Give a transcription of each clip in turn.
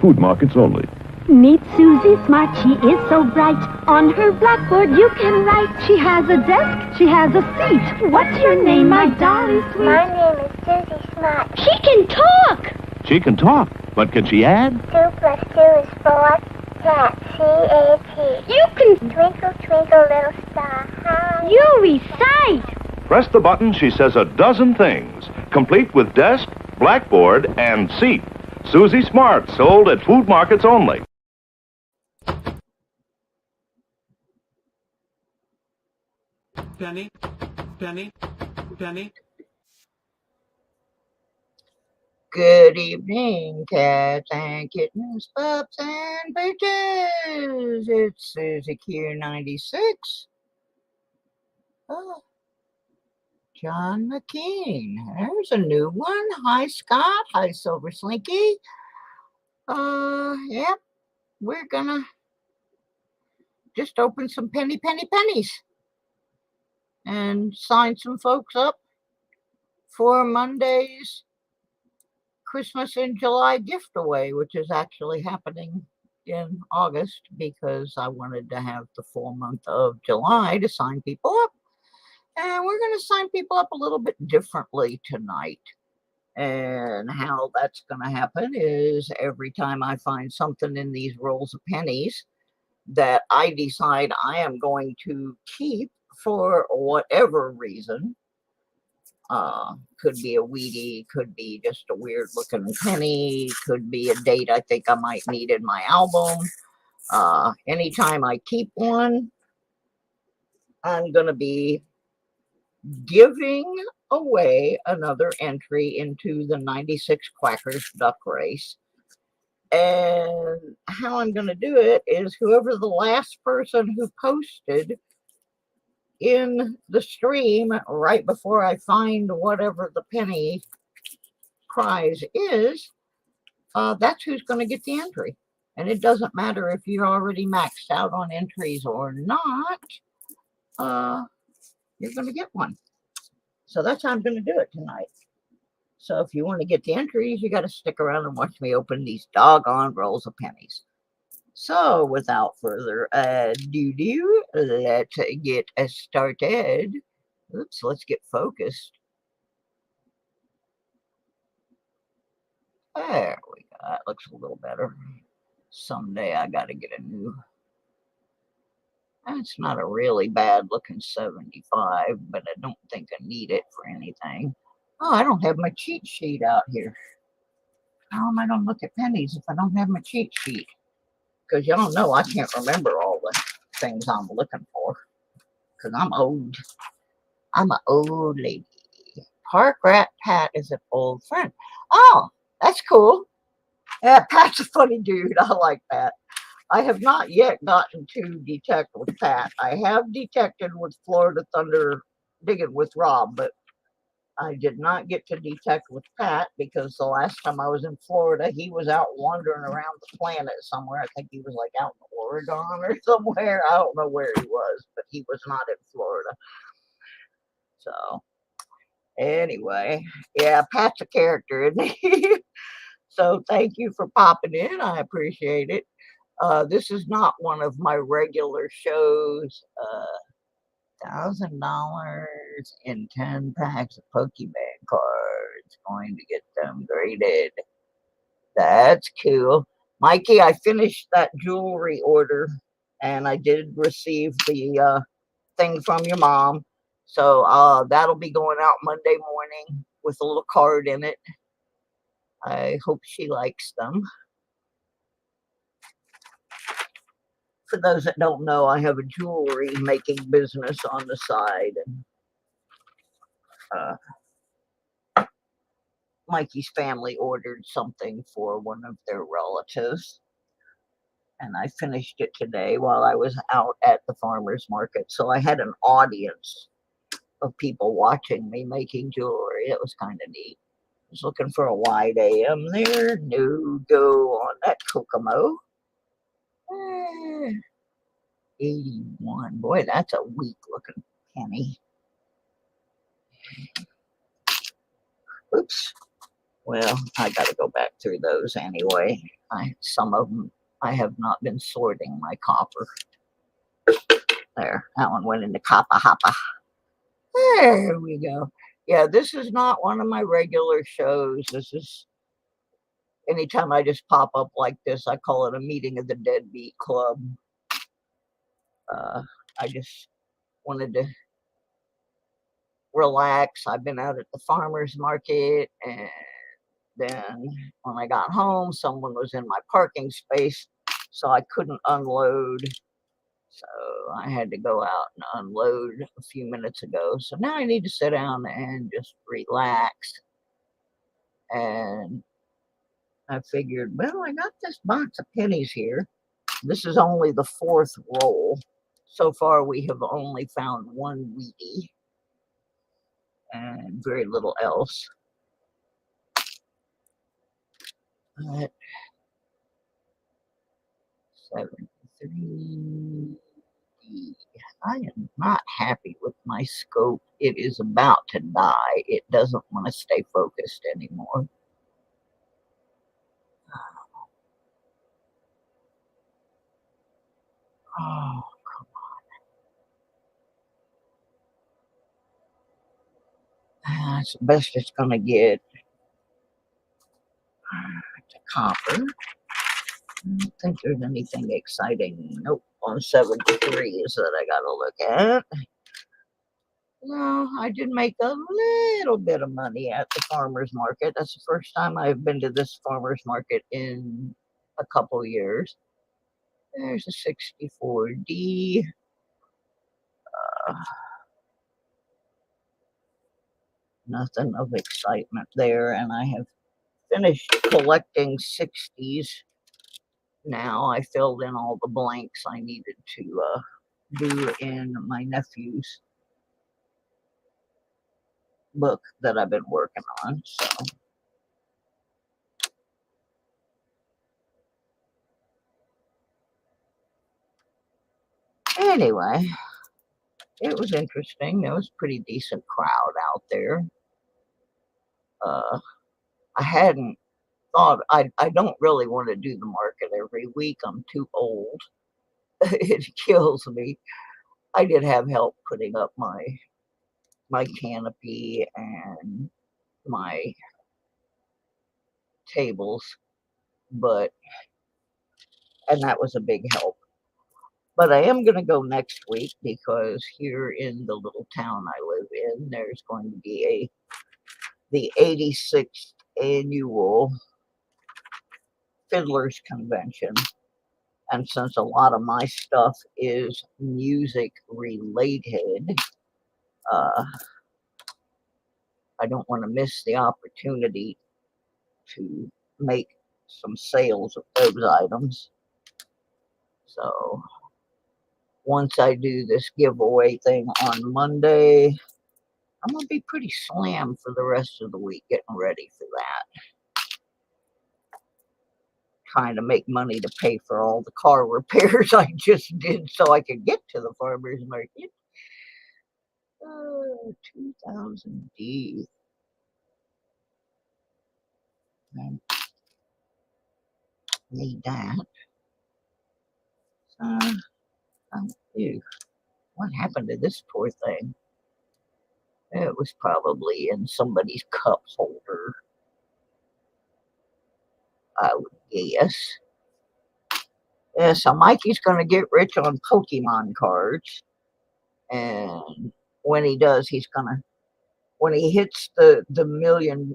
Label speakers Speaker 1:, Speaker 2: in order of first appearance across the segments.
Speaker 1: food markets only.
Speaker 2: Meet Susie Smart, she is so bright. On her blackboard you can write. She has a desk, she has a seat. What's your name, my darling sweet?
Speaker 3: My name is Susie Smart.
Speaker 2: She can talk!
Speaker 1: She can talk, but can she add?
Speaker 3: 2 plus 2 is 4. Cat, C-A-T.
Speaker 2: You can...
Speaker 3: Twinkle, twinkle, little star, how...
Speaker 2: You recite!
Speaker 1: Press the button, she says a dozen things, complete with desk, blackboard, and seat. Susie Smart, sold at food markets only.
Speaker 4: Penny, penny, penny.
Speaker 5: Good evening, cats and kittens, pups and bitches. It's Susie Q96. Oh, John McKean. There's a new one. Hi, Scott. Hi, Silver Slinky. Yep. We're gonna just open some pennies and sign some folks up for Monday's Christmas in July gift away, which is actually happening in August because I wanted to have the full month of July to sign people up. And we're going to sign people up a little bit differently tonight. And how that's going to happen is every time I find something in these rolls of pennies that I decide I am going to keep for whatever reason. Could be a Wheatie, could be just a weird looking penny, could be a date I think I might need in my album. Anytime I keep one, I'm going to be giving away another entry into the 96 Quackers Duck Race. And how I'm going to do it is whoever the last person who posted in the stream right before I find whatever the penny prize is, that's who's going to get the entry. And it doesn't matter if you're already maxed out on entries or not, you're going to get one. So that's how I'm going to do it tonight. So if you want to get the entries, you got to stick around and watch me open these doggone rolls of pennies. So without further ado, let's get started. Oops, let's get focused. There we go. That looks a little better. Someday I got to get a new. That's not a really bad looking 75, but I don't think I need it for anything. Oh, I don't have my cheat sheet out here. How am I going to look at pennies if I don't have my cheat sheet? Because y'all know I can't remember all the things I'm looking for. Because I'm old. I'm an old lady. Park Rat Pat is an old friend. Oh, that's cool. Yeah, Pat's a funny dude. I like Pat. I have not yet gotten to detect with Pat. I have detected with Florida Thunder digging with Rob, but I did not get to detect with Pat because the last time I was in Florida, he was out wandering around the planet somewhere. I think he was like out in Oregon or somewhere. I don't know where he was, but he was not in Florida. So anyway, yeah, Pat's a character, isn't he? So thank you for popping in. I appreciate it. This is not one of my regular shows. $1,000 in 10 packs of Pokemon cards. Going to get them graded. That's cool. Mikey, I finished that jewelry order and I did receive the thing from your mom. So that'll be going out Monday morning with a little card in it. I hope she likes them. For those that don't know, I have a jewelry making business on the side. And Mikey's family ordered something for one of their relatives. And I finished it today while I was out at the farmer's market. So I had an audience of people watching me making jewelry. It was kind of neat. I was looking for a wide AM there. No go on that Kokomo. 81. Boy, that's a weak looking penny. Oops. Well, I got to go back through those anyway. Some of them I have not been sorting my copper. There, that one went into Kappa Hoppa. There we go. Yeah, this is not one of my regular shows. This is anytime I just pop up like this, I call it a meeting of the Deadbeat Club. I just wanted to relax. I've been out at the farmer's market, and then when I got home, someone was in my parking space, so I couldn't unload. So I had to go out and unload a few minutes ago. So now I need to sit down and just relax. And I figured, well, I got this box of pennies here. This is only the fourth roll. So far, we have only found one Wheatie and very little else. But 73. I am not happy with my scope. It is about to die. It doesn't want to stay focused anymore. Oh, come on. That's the best it's going to get. To copper. I don't think there's anything exciting. Nope, on 73s that I got to look at. No, I did make a little bit of money at the farmer's market. That's the first time I've been to this farmer's market in a couple years. There's a 64D. Nothing of excitement there, and I have finished collecting 60s. Now I filled in all the blanks I needed to do in my nephew's book that I've been working on. So anyway, it was interesting. There was a pretty decent crowd out there. I hadn't thought, I don't really want to do the market every week. I'm too old. It kills me. I did have help putting up my canopy and my tables, and that was a big help. But I am going to go next week because here in the little town I live in, there's going to be the 86th annual Fiddlers Convention. And since a lot of my stuff is music related, I don't want to miss the opportunity to make some sales of those items. So once I do this giveaway thing on Monday, I'm going to be pretty slammed for the rest of the week getting ready for that. Trying to make money to pay for all the car repairs I just did so I could get to the farmer's market. 2000D. And need that. Ew, what happened to this poor thing? It was probably in somebody's cup holder, I would guess. Yeah, so Mikey's going to get rich on Pokemon cards. And when he does, when he hits the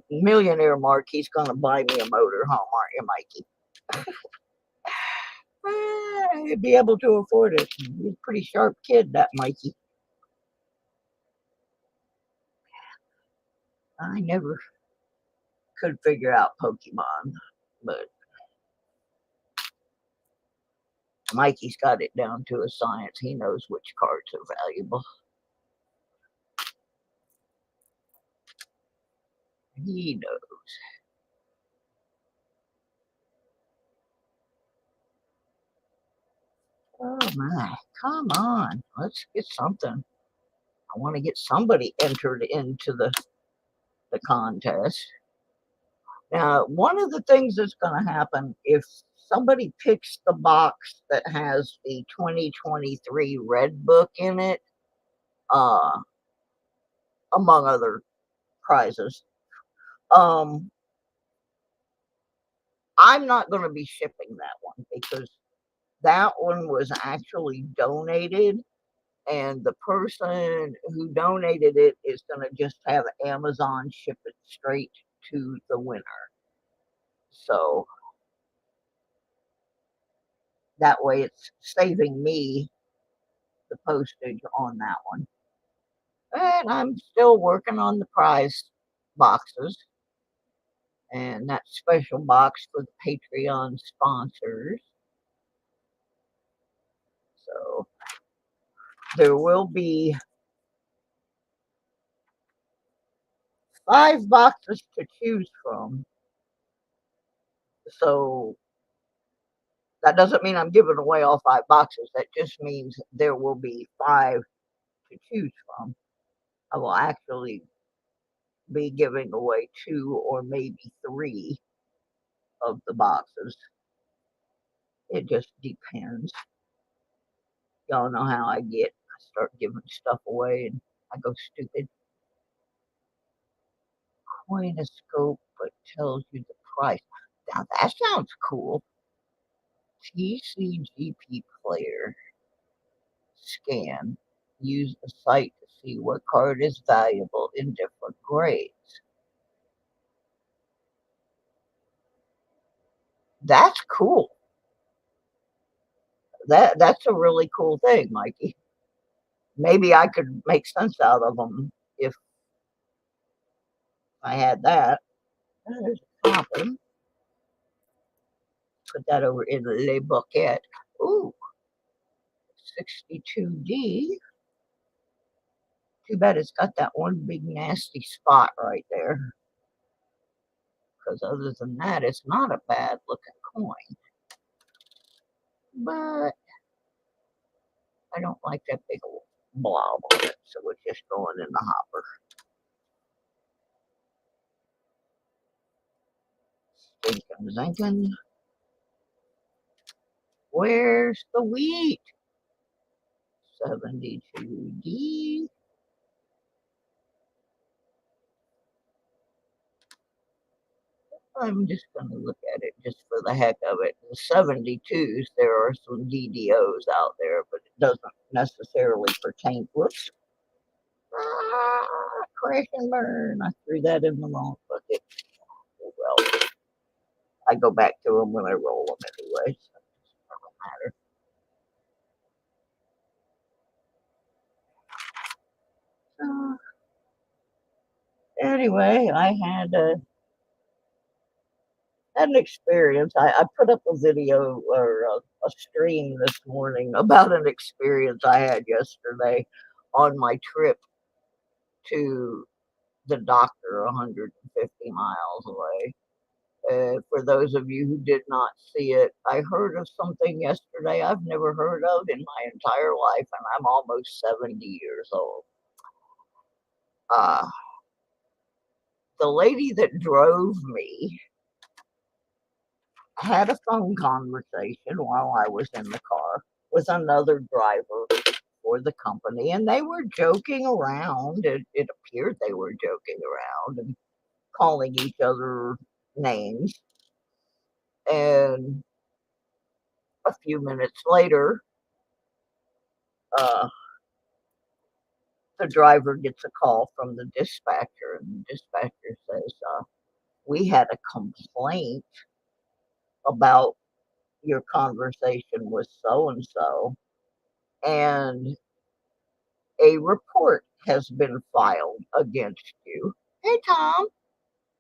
Speaker 5: millionaire mark, he's going to buy me a motorhome, aren't you, Mikey? He'd be able to afford it. He's a pretty sharp kid, that Mikey. I never could figure out Pokemon, but Mikey's got it down to a science. He knows which cards are valuable. He knows. Oh my, come on. Let's get something. I want to get somebody entered into the contest. Now, one of the things that's going to happen if somebody picks the box that has the 2023 Red Book in it, uh, among other prizes, um, I'm not going to be shipping that one because that one was actually donated, and the person who donated it is going to just have Amazon ship it straight to the winner. So that way it's saving me the postage on that one. And I'm still working on the prize boxes and that special box for the Patreon sponsors. So there will be 5 boxes to choose from. So that doesn't mean I'm giving away all 5 boxes. That just means there will be 5 to choose from. I will actually be giving away 2 or maybe 3 of the boxes. It just depends. Y'all know how I get. I start giving stuff away and I go stupid. Coinoscope, but tells you the price. Now that sounds cool. TCGP player. Scan. Use the site to see what card is valuable in different grades. That's cool. That's a really cool thing, Mikey. Maybe I could make sense out of them if I had that. There's a copy. Put that over in the Le Boquette. Ooh, 62D. Too bad it's got that one big nasty spot right there. Because other than that, it's not a bad looking coin. But I don't like that big old blob on it, so it's just going in the hopper. Stinking zinking. Where's the wheat? 72D. I'm just going to look at it just for the heck of it. The 72s, there are some DDOs out there, but it doesn't necessarily pertain. Whoops. Crash and burn. I threw that in the wrong bucket. Oh, well, I go back to them when I roll them anyway, so it doesn't matter. Anyway, I had an experience. I put up a video or a stream this morning about an experience I had yesterday on my trip to the doctor 150 miles away. For those of you who did not see it, I heard of something yesterday I've never heard of in my entire life, and I'm almost 70 years old. Uh, the lady that drove me had a phone conversation while I was in the car with another driver for the company, and they were joking around. It appeared they were joking around and calling each other names. And a few minutes later, uh, the driver gets a call from the dispatcher, and the dispatcher says, "We had a complaint about your conversation with so and so, and a report has been filed against you." Hey, Tom.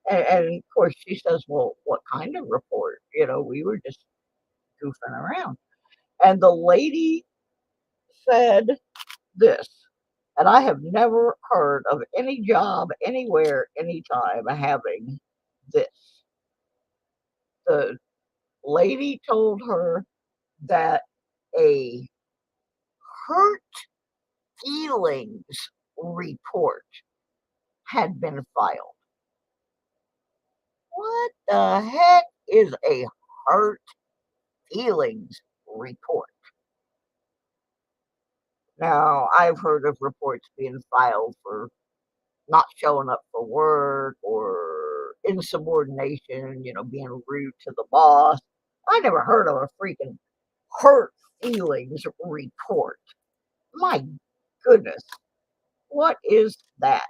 Speaker 5: And of course, she says, "Well, what kind of report? We were just goofing around." And the lady said this, and I have never heard of any job anywhere, anytime having this. The lady told her that a hurt feelings report had been filed. What the heck is a hurt feelings report? Now, I've heard of reports being filed for not showing up for work or insubordination, being rude to the boss. I never heard of a freaking hurt feelings report. My goodness, what is that?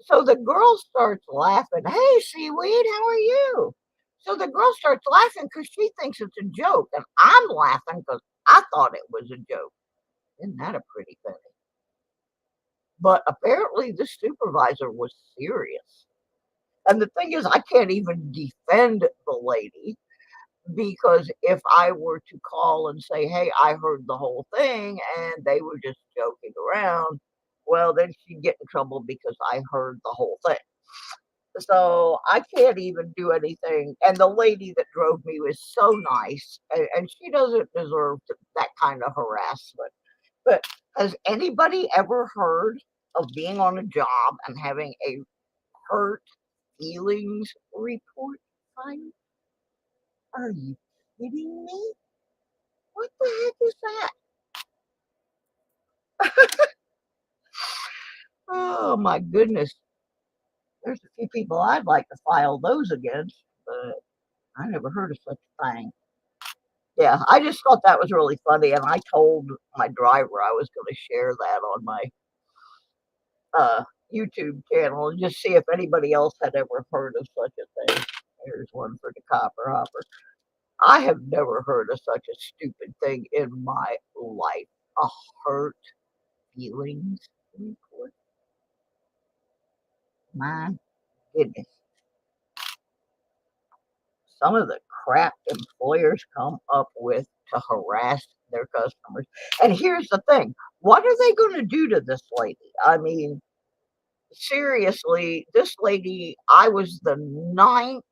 Speaker 5: So the girl starts laughing. Hey, Seaweed, how are you? So the girl starts laughing because she thinks it's a joke. And I'm laughing because I thought it was a joke. Isn't that a pretty penny? But apparently the supervisor was serious. And the thing is, I can't even defend the lady because if I were to call and say, hey, I heard the whole thing and they were just joking around, well, then she'd get in trouble because I heard the whole thing. So I can't even do anything. And the lady that drove me was so nice, and she doesn't deserve that kind of harassment. But has anybody ever heard of being on a job and having a hurt feelings report filed? Are you kidding me? What the heck is that? Oh my goodness. There's a few people I'd like to file those against, but I never heard of such a thing. Yeah, I just thought that was really funny, and I told my driver I was going to share that on my uh, YouTube channel and just see if anybody else had ever heard of such a thing. Here's one for the copper hopper. I have never heard of such a stupid thing in my life. A hurt feelings report. My goodness. Some of the crap employers come up with to harass their customers. And here's the thing, what are they going to do to this lady? I mean, seriously, this lady, I was the ninth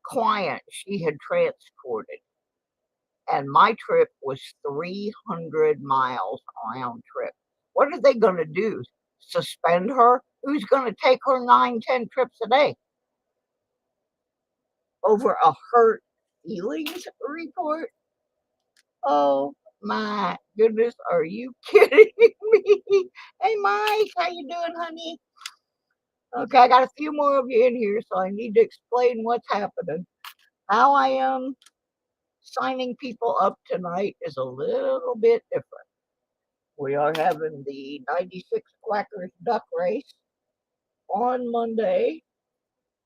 Speaker 5: client she had transported, and my trip was 300 miles round trip. What are they going to do? Suspend her? Who's going to take her 9, 10 trips a day over a hurt feelings report? Oh my goodness, are you kidding me? Hey Mike, how you doing, honey? Okay, I got a few more of you in here, so I need to explain what's happening. How I am signing people up tonight is a little bit different. We are having the 96 Quackers Duck Race on Monday,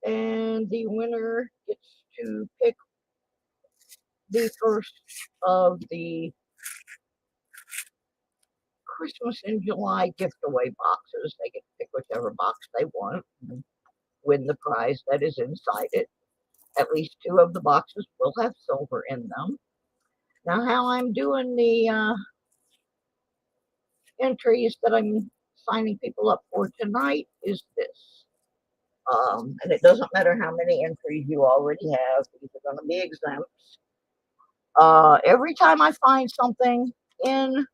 Speaker 5: and the winner gets to pick the first of the Christmas in July gift away boxes. They get to pick whichever box they want and win the prize that is inside it. At least 2 of the boxes will have silver in them. Now, how I'm doing the entries that I'm signing people up for tonight is this. And it doesn't matter how many entries you already have, these are going to be exempts. Every time I find something in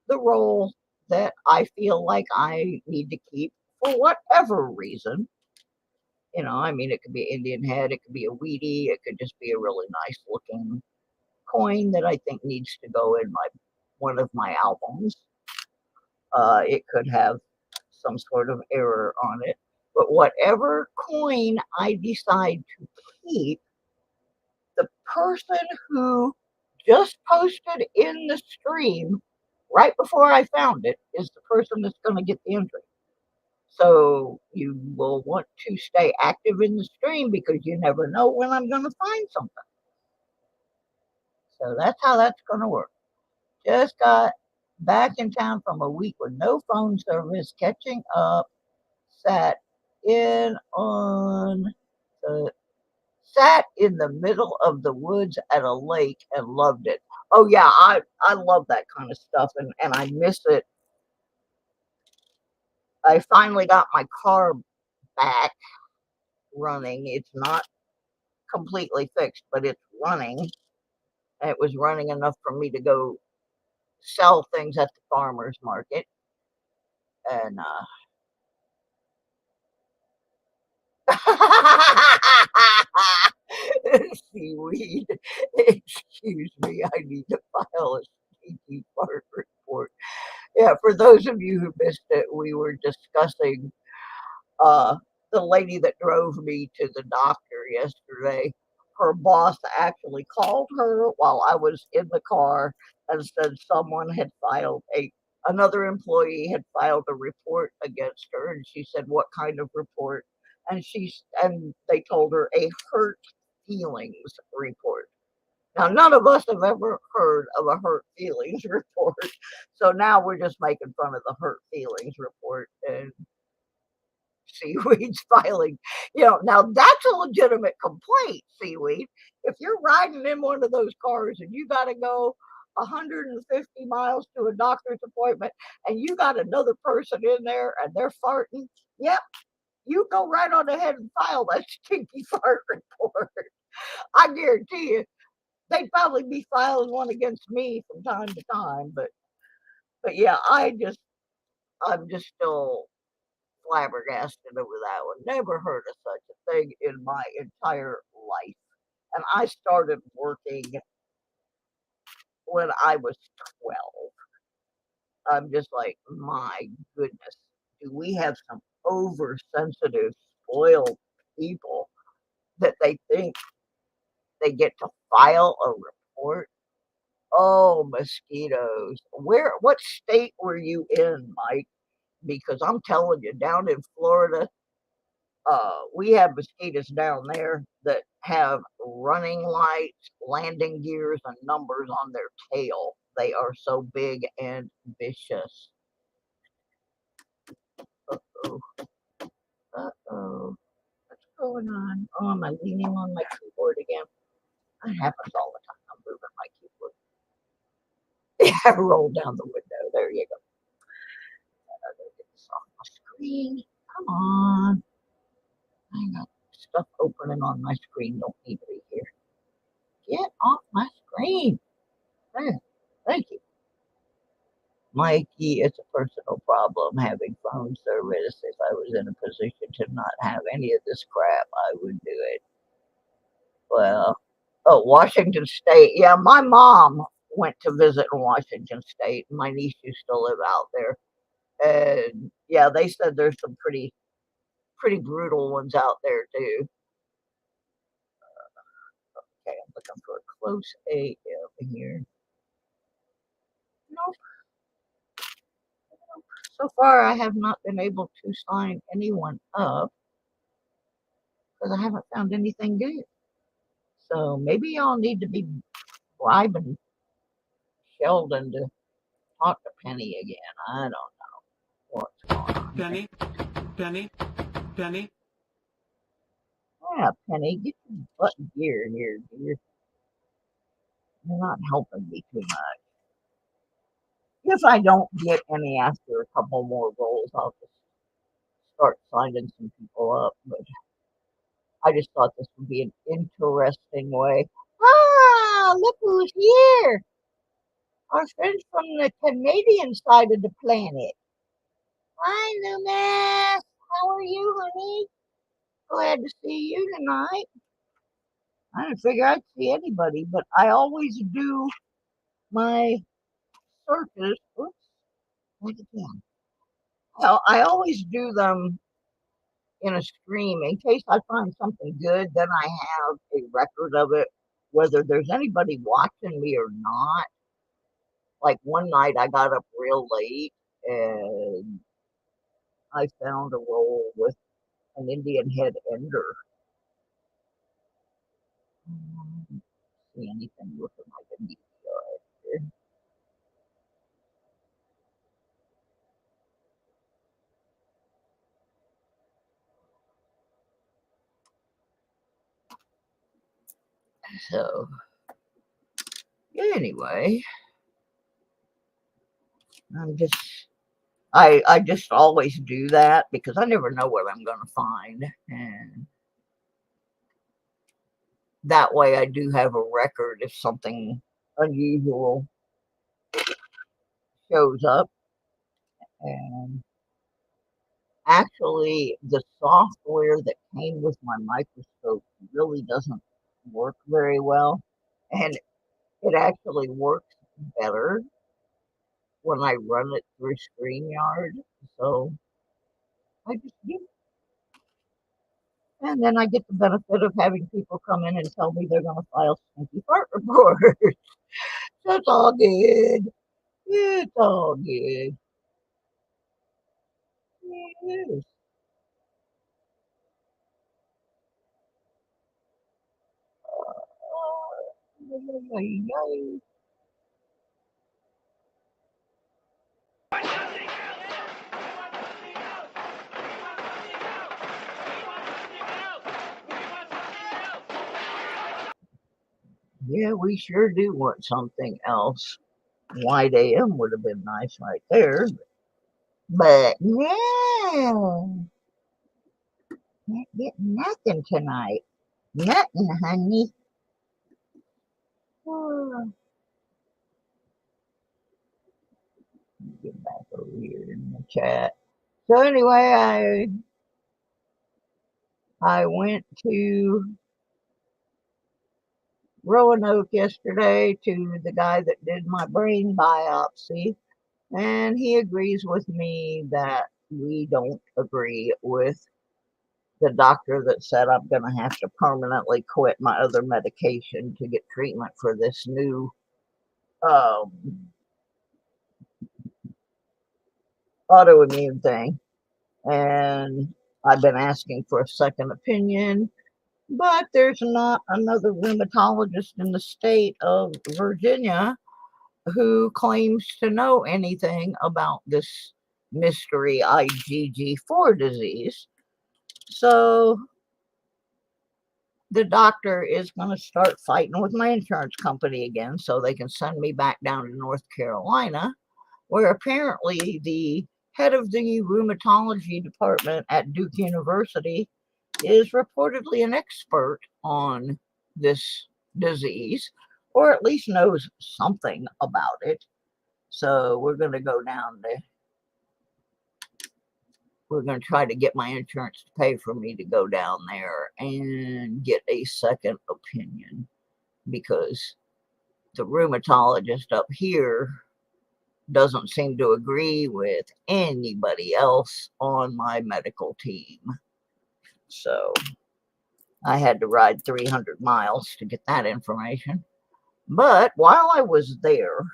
Speaker 5: the roll that I feel like I need to keep for whatever reason, I mean, it could be Indian head, it could be a Wheatie, it could just be a really nice looking coin that I think needs to go in one of my albums. It could have some sort of error on it. But whatever coin I decide to keep, the person who just posted in the stream right before I found it is the person that's going to get the entry. So you will want to stay active in the stream because you never know when I'm going to find something. So that's how that's going to work. Just got back in town from a week with no phone service, catching up, sat in the middle of the woods at a lake and loved it. Oh yeah, I love that kind of stuff, and I miss it. I finally got my car back running. It's not completely fixed, but it's running. It was running enough for me to go sell things at the farmer's market. And seaweed. Excuse me, I need to file a stinky fart report. Yeah, for those of you who missed it, we were discussing uh, the lady that drove me to the doctor yesterday. Her boss actually called her while I was in the car and said someone had filed another employee had filed a report against her, and she said, "What kind of report?" And they told her a hurt feelings report. Now, none of us have ever heard of a hurt feelings report, so now we're just making fun of the hurt feelings report, and Seaweed's filing. Now that's a legitimate complaint, Seaweed. If you're riding in one of those cars and you got to go 150 miles to a doctor's appointment and you got another person in there and they're farting, yep, you go right on ahead and file that stinky fart report. I guarantee you, they'd probably be filing one against me from time to time, but yeah, I'm just still flabbergasted over that one. Never heard of such a thing in my entire life. And I started working when I was 12. I'm just like, my goodness, do we have some oversensitive, spoiled people that they think they get to file a report? Oh, mosquitoes. What state were you in, Mike? Because I'm telling you, down in Florida, we have mosquitoes down there that have running lights, landing gears, and numbers on their tail. They are so big and vicious. Uh-oh. Uh-oh. What's going on? Oh, am I leaning on my keyboard again? That happens all the time. I'm moving my keyboard. Yeah, roll down the window. There you go. I gotta get this off my screen. Come on. I got stuff opening on my screen. Don't need to be here. Get off my screen. There. Thank you. Mikey, it's a personal problem having phone service. If I was in a position to not have any of this crap, I would do it. Well, oh, Washington State. Yeah, my mom went to visit in Washington State. My niece used to live out there. And yeah, they said there's some pretty brutal ones out there too. Okay, I'm looking for a close AM here. Nope. So far, I have not been able to sign anyone up because I haven't found anything good. So maybe y'all need to be bribing Sheldon to talk to Penny again. I don't know what's going on here.
Speaker 4: Penny, Penny, Penny.
Speaker 5: Yeah, Penny, get your butt in gear here, dear. You're not helping me too much. If I don't get any after a couple more rolls, I'll just start signing some people up. But I just thought this would be an interesting way. Ah, look who's here. Our friends from the Canadian side of the planet. Hi, Loomis. How are you, honey? Glad to see you tonight. I didn't figure I'd see anybody, but I always do my searches. Oops, back again. Well, I always do them in a stream in case I find something good. Then I have a record of it, whether there's anybody watching me or not. Like one night, I got up real late and I found a roll with an Indian head ender. I don't see anything looking like a meteor here. So anyway, I'm just I just always do that because I never know what I'm gonna find. And that way I do have a record if something unusual shows up. And actually the software that came with my microscope really doesn't work very well. And it actually works better when I run it through StreamYard. So I just do. And then I get the benefit of having people come in and tell me they're going to file stinky fart reports. So it's all good. It's all good. Yes. Yeah, we sure do want something else. White AM would have been nice right there. But no, not getting nothing tonight. Nothing, honey. Oh, get back over here in the chat. So anyway, I went to Roanoke yesterday to the guy that did my brain biopsy, and he agrees with me that we don't agree with the doctor that said I'm going to have to permanently quit my other medication to get treatment for this new um, autoimmune thing. And I've been asking for a second opinion, but there's not another rheumatologist in the state of Virginia who claims to know anything about this mystery IgG4 disease. So the doctor is going to start fighting with my insurance company again so they can send me back down to North Carolina, where apparently the head of the rheumatology department at Duke University is reportedly an expert on this disease, or at least knows something about it. So we're going to go down to, we're going to try to get my insurance to pay for me to go down there and get a second opinion, because the rheumatologist up here doesn't seem to agree with anybody else on my medical team. So I had to ride 300 miles to get that information. But while I was there,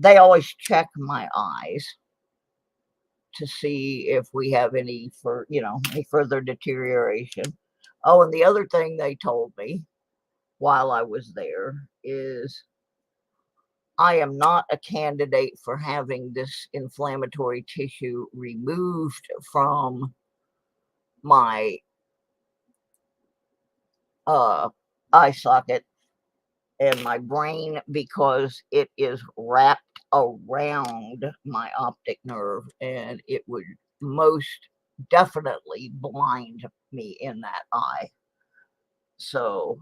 Speaker 5: they always check my eyes to see if we have any any further deterioration. Oh, and the other thing they told me while I was there is I am not a candidate for having this inflammatory tissue removed from my eye socket and my brain, because it is wrapped around my optic nerve and it would most definitely blind me in that eye. So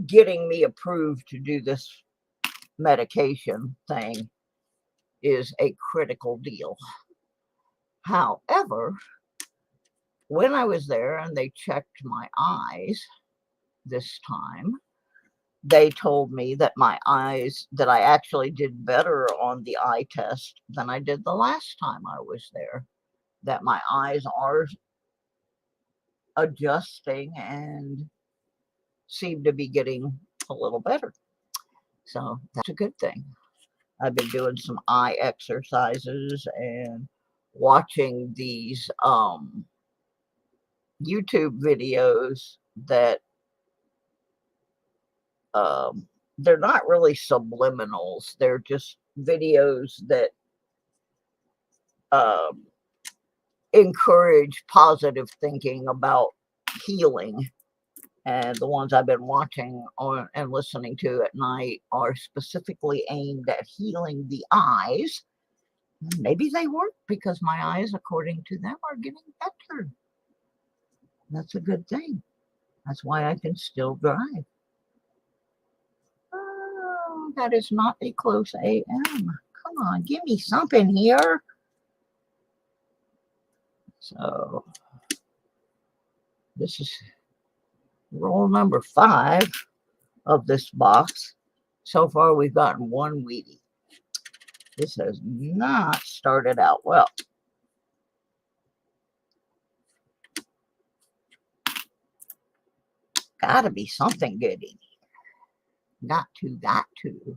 Speaker 5: getting me approved to do this medication thing is a critical deal. However, when I was there and they checked my eyes this time, they told me that my eyes, that I actually did better on the eye test than I did the last time I was there. That my eyes are adjusting and seem to be getting a little better. So that's a good thing. I've been doing some eye exercises and watching these YouTube videos that they're not really subliminals. They're just videos that encourage positive thinking about healing. And the ones I've been watching and listening to at night are specifically aimed at healing the eyes. Maybe they work because my eyes, according to them, are getting better. That's a good thing. That's why I can still drive. Oh, that is not a close AM. Come on, give me something here. So this is roll number 5 of this box. So far, we've gotten 1 Wheatie. This has not started out well. Gotta be something good in here. Got to.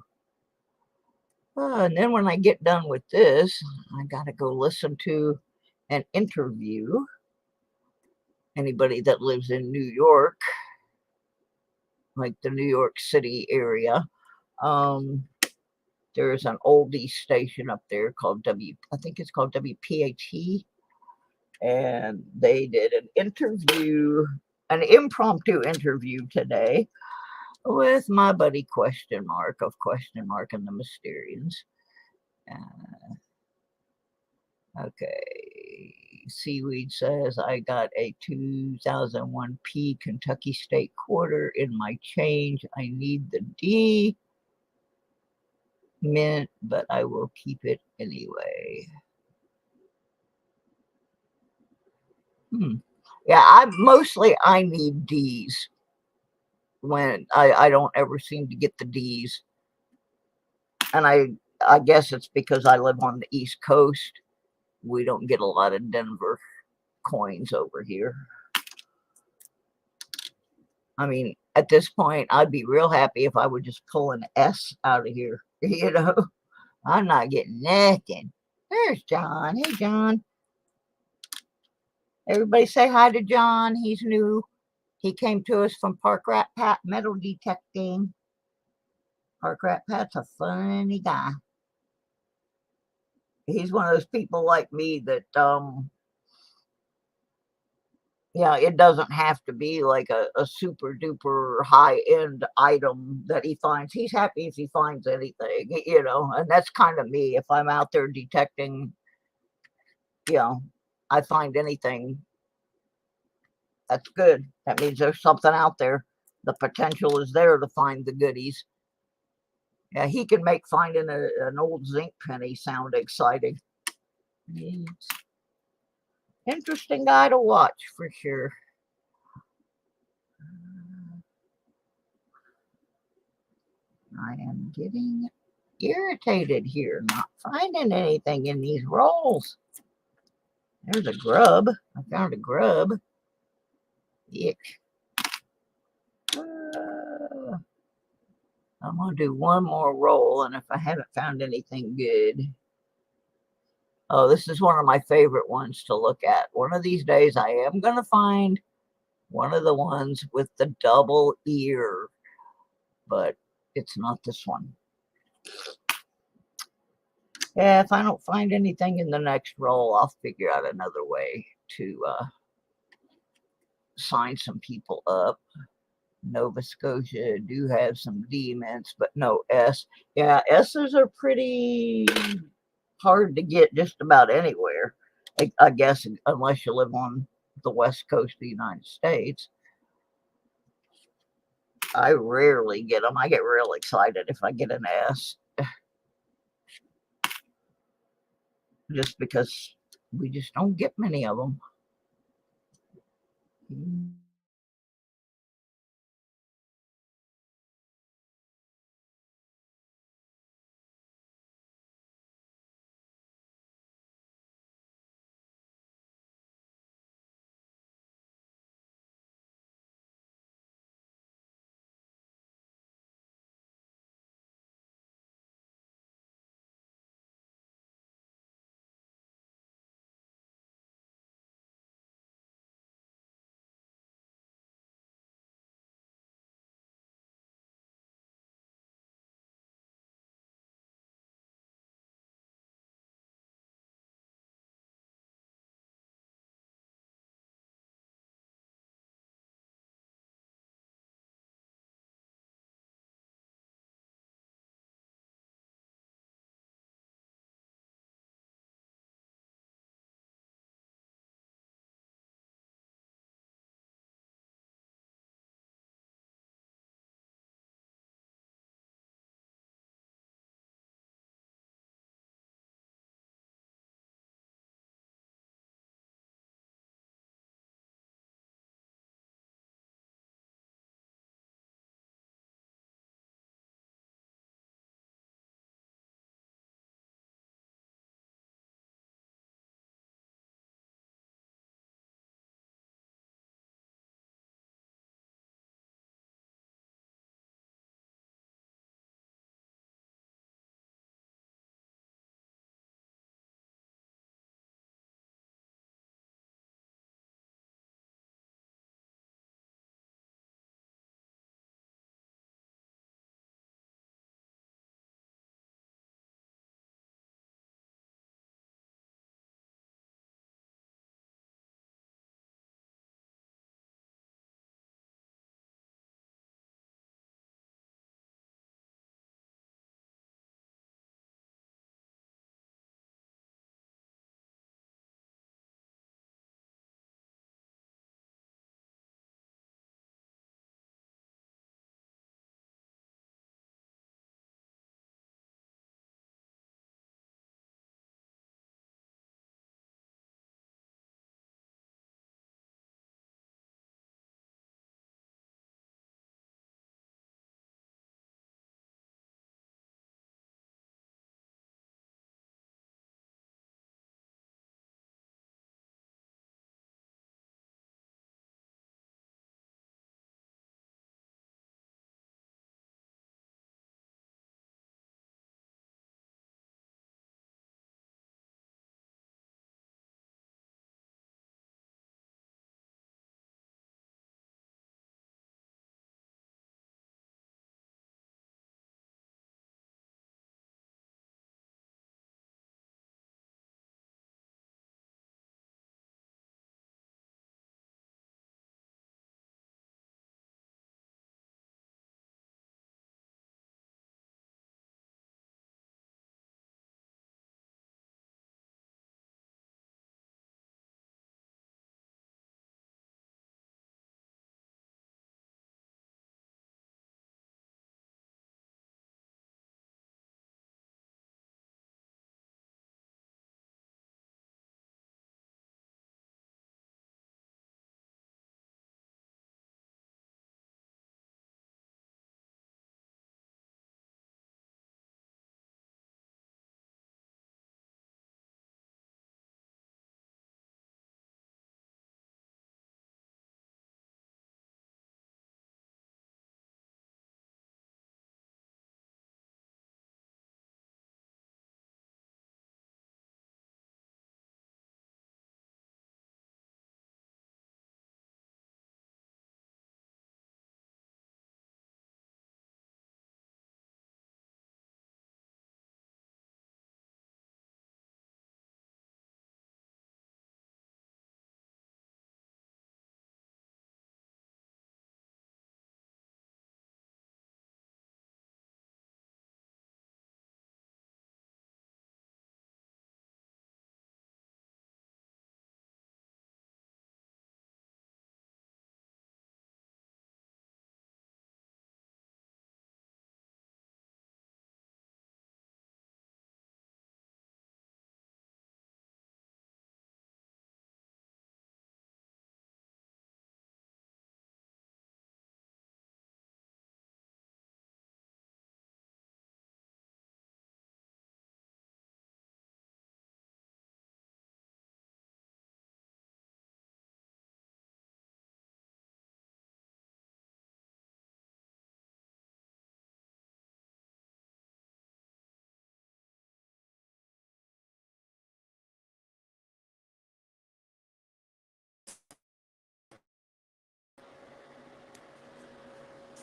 Speaker 5: And then when I get done with this, I gotta go listen to an interview. Anybody that lives in New York, like the New York City area, there's an oldie station up there called I think it's called WPAT, and they did an interview, an impromptu interview today with my buddy Question Mark of Question Mark and the Mysterians. Okay, Seaweed says, I got a 2001 P Kentucky State quarter in my change. I need the D mint, but I will keep it anyway. Yeah, I need D's. When I don't ever seem to get the D's. And I guess it's because I live on the East Coast. We don't get a lot of Denver coins over here. I mean, at this point, I'd be real happy if I would just pull an S out of here. You know, I'm not getting nothing. There's John. Hey, John. Everybody say hi to John. He's new. He came to us from Park Rat Pat Metal Detecting. Park Rat Pat's a funny guy. He's one of those people like me that, yeah, it doesn't have to be like a super duper high end item that he finds. He's happy if he finds anything, you know, and that's kind of me. If I'm out there detecting, you know, I find anything, that's good. That means there's something out there. The potential is there to find the goodies. Yeah, he can make finding an old zinc penny sound exciting. He's interesting guy to watch for sure. I am getting irritated here, not finding anything in these rolls. There's a grub. I found a grub. Ick. I'm going to do one more roll, and if I haven't found anything good. Oh, this is one of my favorite ones to look at. One of these days, I am going to find one of the ones with the double ear, but it's not this one. Yeah, if I don't find anything in the next roll, I'll figure out another way to sign some people up. Nova Scotia do have some D mints, but no S. Yeah, S's are pretty hard to get just about anywhere. I guess unless you live on the west coast of the United States. I rarely get them. I get real excited if I get an S. Just because we just don't get many of them.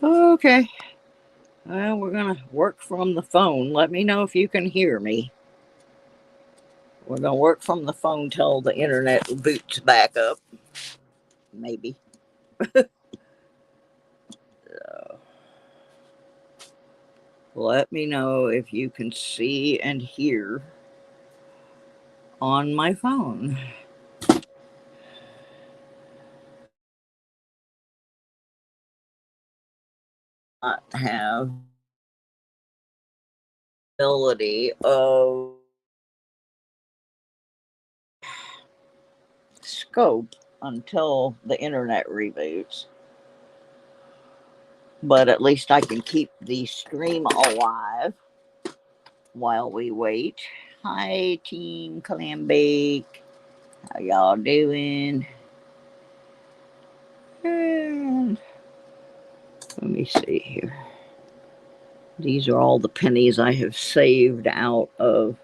Speaker 5: Okay. Well, we're going to work from the phone. Let me know if you can hear me. We're going to work from the phone till the internet boots back up. Maybe. So, let me know if you can see and hear on my phone. Not have ability of scope until the internet reboots. But at least I can keep the stream alive while we wait. Hi, Team Clambake. How y'all doing? And let me see here. These are all the pennies I have saved out of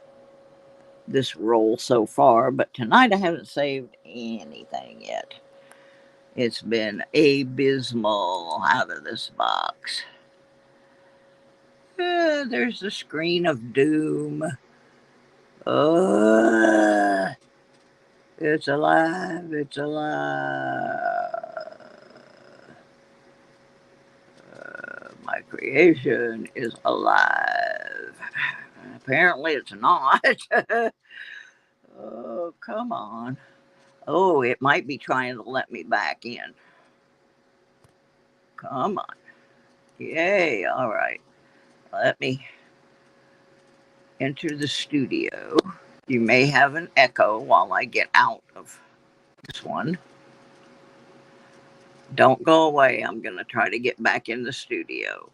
Speaker 5: this roll so far, but tonight I haven't saved anything yet. It's been abysmal out of this box. There's the screen of doom. It's alive. It's alive. My creation is alive. Apparently it's not. Oh, come on. Oh, it might be trying to let me back in. Come on. Yay. All right. Let me enter the studio. You may have an echo while I get out of this one. Don't go away. I'm going to try to get back in the studio.